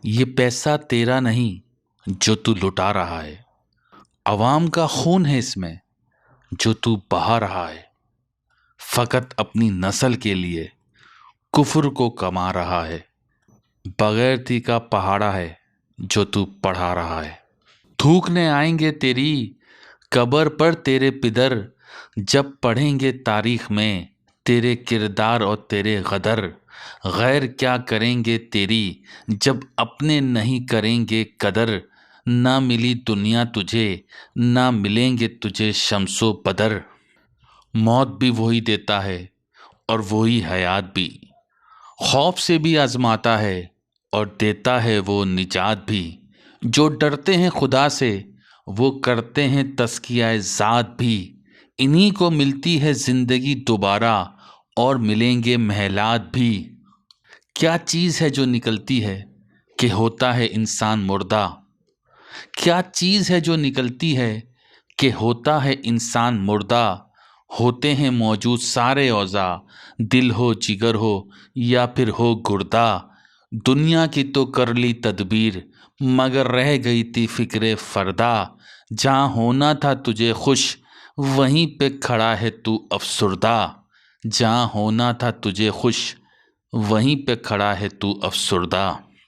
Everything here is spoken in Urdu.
یہ پیسہ تیرا نہیں جو تو لٹا رہا ہے، عوام کا خون ہے اس میں جو تو بہا رہا ہے، فقط اپنی نسل کے لیے کفر کو کما رہا ہے، بغیر تھی کا پہاڑا ہے جو تو پڑھا رہا ہے۔ تھوکنے آئیں گے تیری قبر پر تیرے پدر، جب پڑھیں گے تاریخ میں تیرے کردار اور تیرے غدر، غیر کیا کریں گے تیری جب اپنے نہیں کریں گے قدر، نہ ملی دنیا تجھے نہ ملیں گے تجھے شمس و بدر۔ موت بھی وہی دیتا ہے اور وہی حیات بھی، خوف سے بھی آزماتا ہے اور دیتا ہے وہ نجات بھی، جو ڈرتے ہیں خدا سے وہ کرتے ہیں تزکیہ ذات بھی، انہی کو ملتی ہے زندگی دوبارہ اور ملیں گے محلات بھی۔ کیا چیز ہے جو نکلتی ہے کہ ہوتا ہے انسان مردہ، کیا چیز ہے جو نکلتی ہے کہ ہوتا ہے انسان مردہ، ہوتے ہیں موجود سارے اوضاع، دل ہو جگر ہو یا پھر ہو گردہ، دنیا کی تو کر لی تدبیر مگر رہ گئی تھی فکر فردا، جہاں ہونا تھا تجھے خوش وہیں پہ کھڑا ہے تو افسردہ، جہاں ہونا تھا تجھے خوش وہیں پہ کھڑا ہے تو افسردہ۔